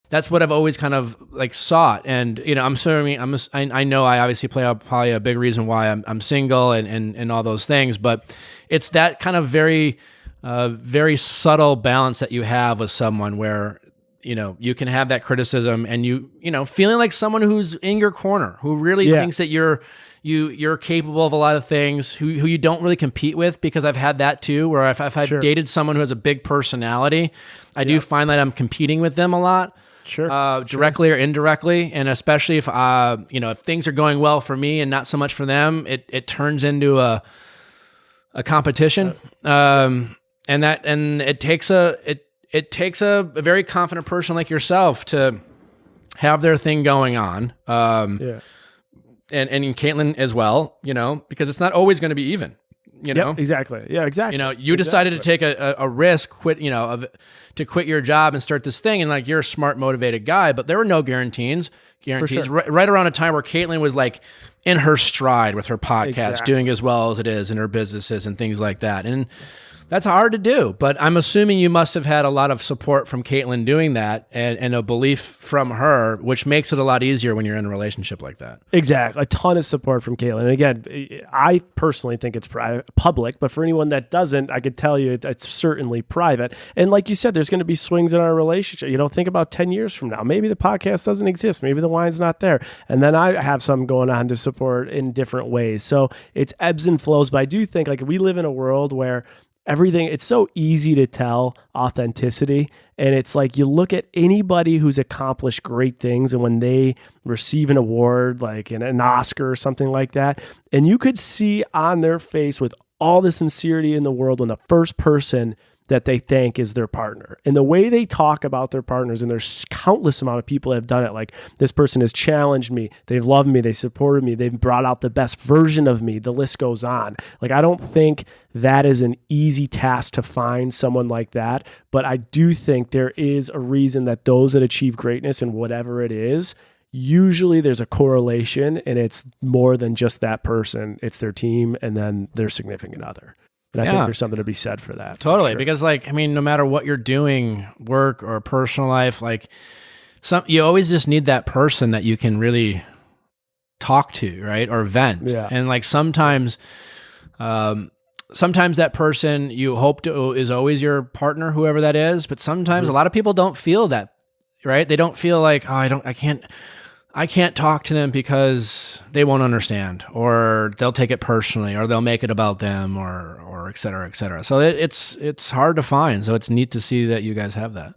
that's what I've always kind of like sought. And, you know, I know I obviously play probably a big reason why I'm single and all those things, but it's that kind of very subtle balance that you have with someone where, you know, you can have that criticism and you know, feeling like someone who's in your corner, who really thinks that you're capable of a lot of things, who you don't really compete with, because I've had that too, where if I've dated someone who has a big personality, I do find that I'm competing with them a lot. Directly or indirectly, and especially if you know, if things are going well for me and not so much for them, it turns into a competition, and it takes a very confident person like yourself to have their thing going on, and Caitlin as well, you know, because it's not always going to be even. You know, exactly. Yeah, exactly. You know, you decided to take a risk, to quit your job and start this thing, and like, you're a smart, motivated guy, but there were no guarantees. Right around a time where Caitlin was like in her stride with her podcast, doing as well as it is in her businesses and things like that, and that's hard to do. But I'm assuming you must have had a lot of support from Caitlin doing that, and a belief from her, which makes it a lot easier when you're in a relationship like that. Exactly. A ton of support from Caitlin. And again, I personally think it's public, but for anyone that doesn't, I could tell you it's certainly private. And like you said, there's going to be swings in our relationship. You know, think about 10 years from now. Maybe the podcast doesn't exist. Maybe the wine's not there. And then I have something going on to support in different ways. So it's ebbs and flows. But I do think, like, we live in a world where it's so easy to tell authenticity. And it's like, you look at anybody who's accomplished great things, and when they receive an award, like an Oscar or something like that, and you could see on their face with all the sincerity in the world when the first person that they thank is their partner. And the way they talk about their partners, and there's countless amount of people that have done it. Like, this person has challenged me, they've loved me, they supported me, they've brought out the best version of me. The list goes on. Like, I don't think that is an easy task to find someone like that, but I do think there is a reason that those that achieve greatness in whatever it is, usually there's a correlation, and it's more than just that person. It's their team and then their significant other. And I think there's something to be said for that. Totally. Because, like, I mean, no matter what you're doing, work or personal life, like, you always just need that person that you can really talk to, right? Or vent. Yeah. And like, sometimes that person you hope to is always your partner, whoever that is. But sometimes a lot of people don't feel that, right? They don't feel like, oh, I can't talk to them because they won't understand, or they'll take it personally, or they'll make it about them, or et cetera, et cetera. So it's hard to find. So it's neat to see that you guys have that.